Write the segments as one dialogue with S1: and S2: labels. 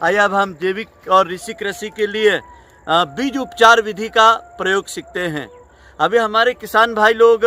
S1: आइए अब हम जैविक और ऋषि कृषि के लिए बीज उपचार विधि का प्रयोग सीखते हैं। अभी हमारे किसान भाई लोग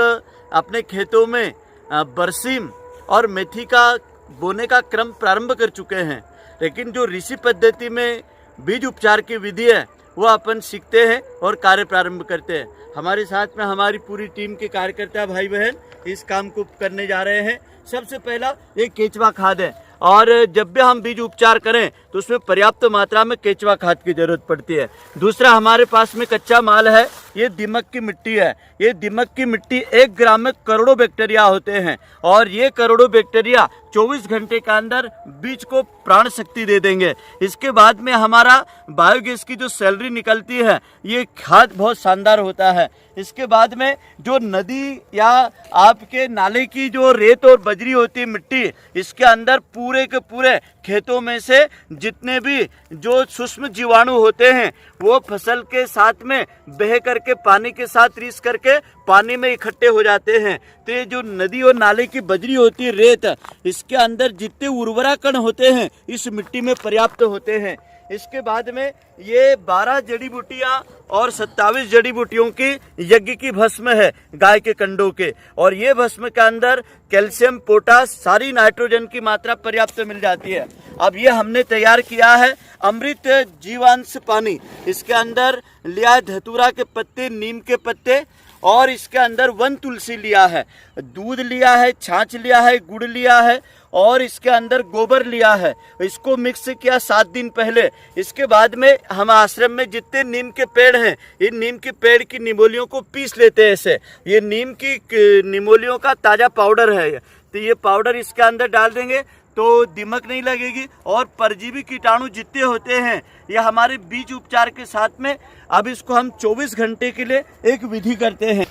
S1: अपने खेतों में बरसीम और मेथी का बोने का क्रम प्रारंभ कर चुके हैं, लेकिन जो ऋषि पद्धति में बीज उपचार की विधि है वो अपन सीखते हैं और कार्य प्रारंभ करते हैं। हमारे साथ में हमारी पूरी टीम के कार्यकर्ता भाई बहन इस काम को करने जा रहे हैं। सबसे पहला ये केचुआ खाद है, और जब भी हम बीज उपचार करें तो उसमें पर्याप्त मात्रा में केचुआ खाद की जरूरत पड़ती है। दूसरा, हमारे पास में कच्चा माल है, ये दीमक की मिट्टी है। ये दीमक की मिट्टी 1 ग्राम में करोड़ों बैक्टीरिया होते हैं, और ये करोड़ों बैक्टीरिया 24 घंटे के अंदर बीज को प्राण शक्ति दे देंगे। इसके बाद में हमारा बायोगैस की जो सैलरी निकलती है, ये खाद बहुत शानदार होता है। इसके बाद में जो नदी या आपके नाले की जो रेत और बजरी होती है मिट्टी, इसके अंदर पूरे के पूरे खेतों में से जितने भी जो सूक्ष्म जीवाणु होते हैं वो फसल के साथ में बह करके पानी के साथ रीस करके पानी में इकट्ठे हो जाते हैं। तो ये जो नदी और नाले की बजरी होती है, रेत, इसके अंदर जितने उर्वरा कण होते हैं इस मिट्टी में पर्याप्त होते हैं। इसके बाद में ये 12 जड़ी बूटियाँ और 27 जड़ी बूटियों की यज्ञ की भस्म है गाय के कंडों के, और ये भस्म के अंदर कैल्शियम, पोटास, सारी नाइट्रोजन की मात्रा पर्याप्त मिल जाती है। अब ये हमने तैयार किया है अमृत जीवांश पानी। इसके अंदर लिया धतूरा के पत्ते, नीम के पत्ते, और इसके अंदर वन तुलसी लिया है, दूध लिया है, छाछ लिया है, गुड़ लिया है, और इसके अंदर गोबर लिया है। इसको मिक्स किया 7 दिन पहले। इसके बाद में हम आश्रम में जितने नीम के पेड़ हैं, इन नीम के पेड़ की निमोलियों को पीस लेते हैं ऐसे। ये नीम की निमोलियों का ताज़ा पाउडर है। तो ये पाउडर इसके अंदर डाल देंगे तो दीमक नहीं लगेगी, और परजीवी कीटाणु जितने होते हैं ये हमारे बीज उपचार के साथ में। अब इसको हम 24 घंटे के लिए एक विधि करते हैं।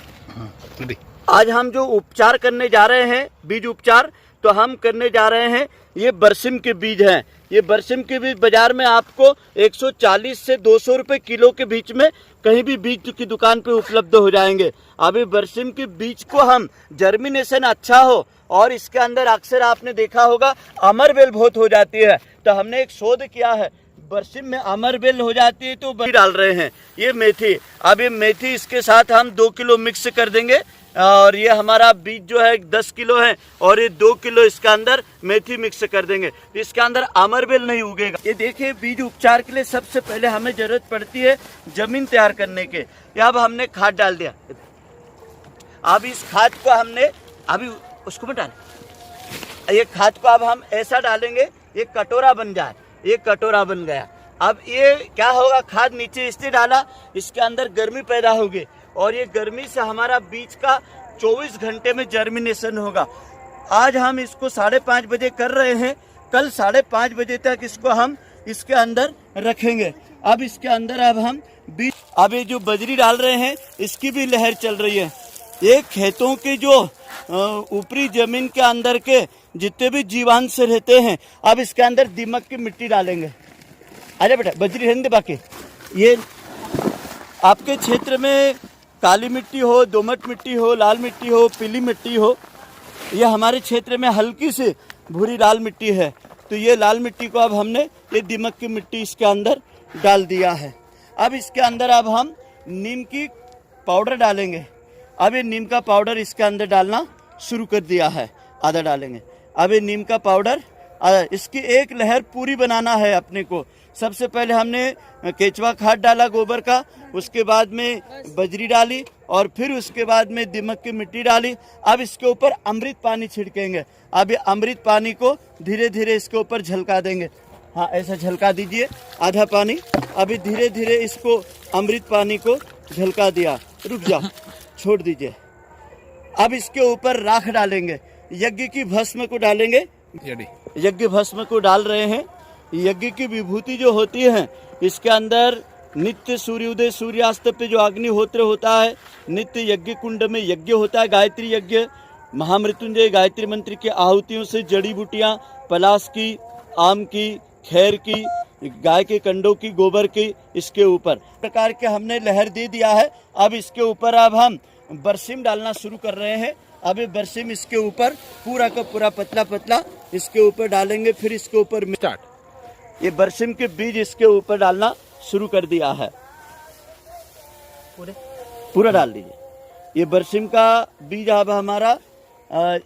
S1: आज हम जो उपचार करने जा रहे हैं, बीज उपचार, तो हम करने जा रहे हैं ये बरसिम के बीज हैं। ये बरसिम के बीज बाजार में आपको 140 से 200 रुपये किलो के बीच में कहीं भी बीज की दुकान पे उपलब्ध हो जाएंगे। अभी बरसिम के बीज को हम जर्मिनेशन अच्छा हो, और इसके अंदर अक्सर आपने देखा होगा अमरबेल बहुत हो जाती है, तो हमने एक शोध किया है, बरसिम में अमरबेल हो जाती है तो डाल रहे हैं ये मेथी। अब ये मेथी इसके साथ हम 2 किलो मिक्स कर देंगे, और ये हमारा बीज जो है 10 किलो है, और ये 2 किलो इसके अंदर मेथी मिक्स कर देंगे। तो इसके अंदर अमरबेल नहीं उगेगा। ये देखिए, बीज उपचार के लिए सबसे पहले हमें जरूरत पड़ती है जमीन तैयार करने के। अब हमने खाद डाल दिया। अब इस खाद को हमने अभी उसको में डाल, ये खाद को अब हम ऐसा डालेंगे ये कटोरा बन जाए। ये कटोरा बन गया। अब ये क्या होगा, खाद नीचे इससे डाला, इसके अंदर गर्मी पैदा होगी, और ये गर्मी से हमारा बीज का 24 घंटे में जर्मिनेशन होगा। आज हम इसको 5:30 बजे कर रहे हैं, कल 5:30 बजे तक इसको हम इसके अंदर रखेंगे। अब इसके अंदर अब हम बीज, अब ये जो बजरी डाल रहे हैं इसकी भी लहर चल रही है। ये खेतों के जो ऊपरी जमीन के अंदर के जितने भी जीवांश रहते हैं, अब इसके अंदर दीमक की मिट्टी डालेंगे। अरे बेटा, बजरी रहने दे। बाकी ये आपके क्षेत्र में काली मिट्टी हो, दोमट मिट्टी हो, लाल मिट्टी हो, पीली मिट्टी हो, ये हमारे क्षेत्र में हल्की सी भूरी लाल मिट्टी है। तो ये लाल मिट्टी को अब हमने ये दीमक की मिट्टी इसके अंदर डाल दिया है। अब इसके अंदर अब हम नीम की पाउडर डालेंगे। अब ये नीम का पाउडर इसके अंदर डालना शुरू कर दिया है, आधा डालेंगे। अब ये नीम का पाउडर, इसकी एक लहर पूरी बनाना है अपने को। सबसे पहले हमने केचुआ खाद डाला गोबर का, उसके बाद में बजरी डाली, और फिर उसके बाद में दीमक की मिट्टी डाली। अब इसके ऊपर अमृत पानी छिड़केंगे। अब ये अमृत पानी को धीरे धीरे इसके ऊपर झलका देंगे। हाँ, ऐसा झलका दीजिए आधा पानी। अभी धीरे धीरे इसको अमृत पानी को झलका दिया। रुक जाओ, छोड़ दीजिए। अब इसके ऊपर राख डालेंगे, यज्ञ की भस्म को डालेंगे। यज्ञ भस्म को डाल रहे हैं। यज्ञ की विभूति जो होती है, इसके अंदर नित्य सूर्योदय सूर्यास्त पे जो अग्निहोत्र होता है, नित्य यज्ञ कुंड में यज्ञ होता है, गायत्री यज्ञ, महामृत्युंजय गायत्री मंत्र की आहुतियों से जड़ी बूटियाँ, पलाश की, आम की, खैर की, गाय के कंडों की, गोबर की, इसके ऊपर प्रकार के हमने लहर दे दिया है। अब इसके ऊपर अब हम बरसिम डालना शुरू कर रहे हैं। अब ये बरसिम इसके ऊपर पूरा का पूरा पतला पतला इसके ऊपर डालेंगे। फिर इसके ऊपर स्टार्ट। ये बरसिम के बीज इसके ऊपर डालना शुरू कर दिया है। पूरा डाल दीजिए। ये बरसिम का बीज अब हमारा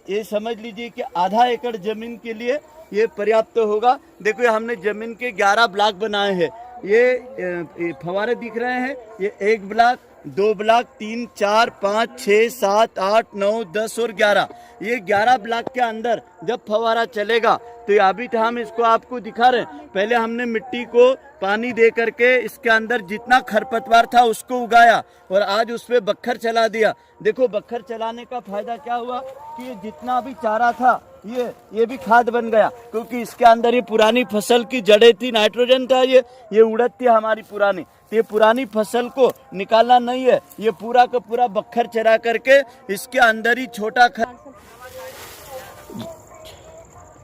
S1: ये समझ लीजिए कि आधा एकड़ जमीन के लिए ये पर्याप्त होगा। देखो ये हमने जमीन के 11 ब्लॉक बनाए हैं। ये फवारे दिख रहे हैं, ये 1 ब्लॉक, 2 ब्लॉक, 3, 4, 5, 6, 7, 8, 9, 10 और 11। ये 11 ब्लॉक के अंदर जब फवारा चलेगा तो अभी तो हम इसको आपको दिखा रहे हैं। पहले हमने मिट्टी को पानी दे करके इसके अंदर जितना खरपतवार था उसको उगाया और आज उस पर बखर चला दिया। देखो बखर चलाने का फायदा क्या हुआ कि ये जितना भी चारा था ये भी खाद बन गया, क्योंकि इसके अंदर ये पुरानी फसल की जड़ें थी, नाइट्रोजन था, ये उड़द थी हमारी पुरानी। तो ये पुरानी फसल को निकालना नहीं है, ये पूरा का पूरा बखर चरा करके इसके अंदर ही छोटा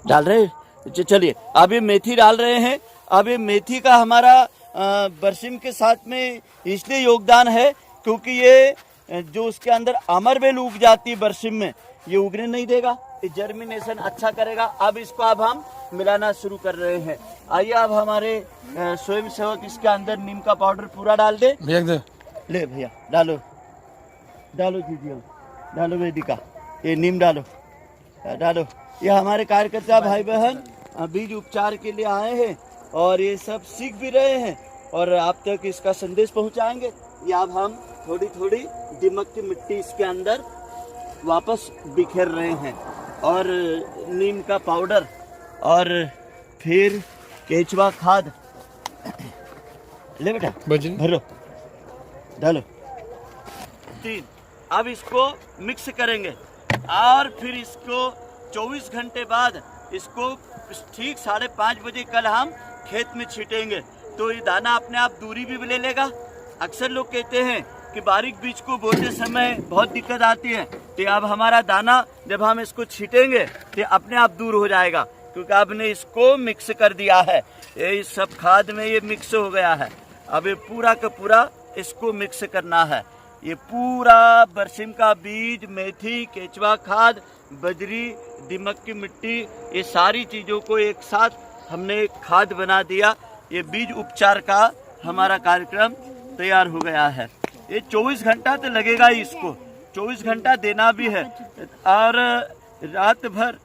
S1: डाल रहे। चलिए अब ये मेथी डाल रहे हैं। अब ये मेथी का हमारा बरसिम के साथ में इसलिए योगदान है क्योंकि ये जो उसके अंदर अमरबेल उग जाती है बरसिम में, ये उगने नहीं देगा, ये जर्मिनेशन अच्छा करेगा। अब इसको अब हम मिलाना शुरू कर रहे हैं। आइए अब हमारे स्वयं सेवक इसके अंदर नीम का पाउडर पूरा डाल दे। ले भैया डालो दीजिए, डालो वेदिका, ये नीम डालो। ये हमारे कार्यकर्ता भाई बहन बीज उपचार के लिए आए हैं और ये सब सीख भी रहे हैं और आप तक इसका संदेश पहुंचाएंगे। ये अब हम थोड़ी थोड़ी दिमक की मिट्टी इसके अंदर वापस बिखेर रहे हैं और नीम का पाउडर और फिर केचुआ खाद। ले बेटा भरो, डालो। 3 अब इसको मिक्स करेंगे और फिर इसको 24 घंटे बाद इसको ठीक 5:30 बजे कल हम खेत में छीटेंगे तो ये दाना अपने आप दूरी भी ले लेगा। अक्सर लोग कहते हैं कि बारीक बीज को बोते समय बहुत दिक्कत आती है, तो अब हमारा दाना जब हम इसको छीटेंगे तो अपने आप दूर हो जाएगा, क्योंकि आपने इसको मिक्स कर दिया है। ये सब खाद में ये मिक्स हो गया है। अब ये पूरा का पूरा इसको मिक्स करना है। ये पूरा बरसिम का बीज, मेथी, केचुआ खाद, बजरी, दिमक की मिट्टी, ये सारी चीज़ों को एक साथ हमने खाद बना दिया। ये बीज उपचार का हमारा कार्यक्रम तैयार हो गया है। ये 24 घंटा तो लगेगा ही, इसको 24 घंटा देना भी है और रात भर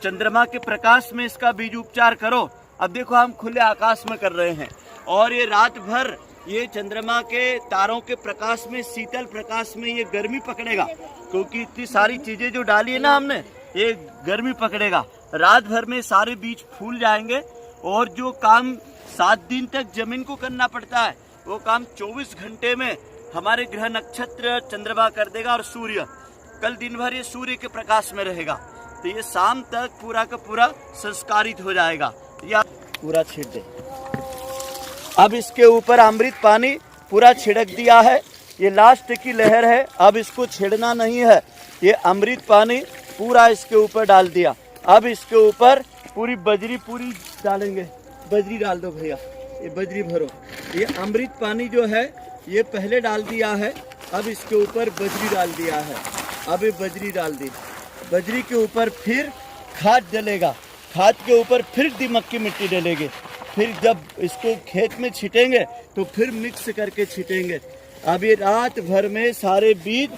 S1: चंद्रमा के प्रकाश में इसका बीज उपचार करो। अब देखो हम खुले आकाश में कर रहे हैं और ये रात भर ये चंद्रमा के तारों के प्रकाश में, शीतल प्रकाश में ये गर्मी पकड़ेगा, क्योंकि इतनी सारी चीजें जो डाली है ना हमने, ये गर्मी पकड़ेगा। रात भर में सारे बीज फूल जाएंगे और जो काम 7 दिन तक जमीन को करना पड़ता है वो काम 24 घंटे में हमारे ग्रह नक्षत्र चंद्रमा कर देगा। और सूर्य कल दिन भर ये सूर्य के प्रकाश में रहेगा, तो ये शाम तक पूरा का पूरा संस्कारित हो जाएगा। या पूरा छिड़ दे। अब इसके ऊपर अमृत पानी पूरा छिड़क दिया है। ये लास्ट की लहर है, अब इसको छिड़ना नहीं है। ये अमृत पानी पूरा इसके ऊपर डाल दिया। अब इसके ऊपर पूरी बजरी पूरी डालेंगे। बजरी डाल दो भैया, ये बजरी भरो। ये अमृत पानी जो है ये पहले डाल दिया है, अब इसके ऊपर बजरी डाल दिया है। अब ये बजरी डाल दी। बजरी के ऊपर फिर खाद डलेगा, खाद के ऊपर फिर दिमक की मिट्टी डलेगी। फिर जब इसको खेत में छिटेंगे तो फिर मिक्स करके छिटेंगे। अब ये रात भर में सारे बीज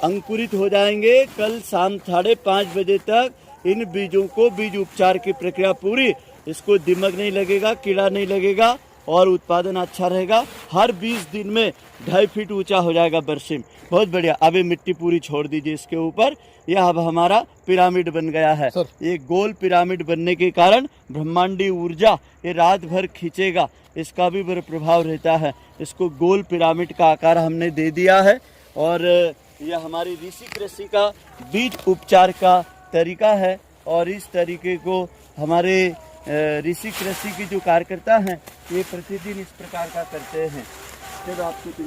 S1: अंकुरित हो जाएंगे। कल शाम 5:30 बजे तक इन बीजों को, बीज उपचार की प्रक्रिया पूरी, इसको दिमक नहीं लगेगा, कीड़ा नहीं लगेगा और उत्पादन अच्छा रहेगा। हर 20 दिन में 2.5 फीट ऊंचा हो जाएगा बरसिम। बहुत बढ़िया। अब ये मिट्टी पूरी छोड़ दीजिए इसके ऊपर। यह अब हमारा पिरामिड बन गया है। ये गोल पिरामिड बनने के कारण ब्रह्मांडी ऊर्जा ये रात भर खींचेगा, इसका भी बड़ा प्रभाव रहता है। इसको गोल पिरामिड का आकार हमने दे दिया है और यह हमारी ऋषि कृषि का बीज उपचार का तरीका है। और इस तरीके को हमारे ऋषि कृषि के जो कार्यकर्ता हैं ये प्रतिदिन इस प्रकार का करते हैं। जब आपको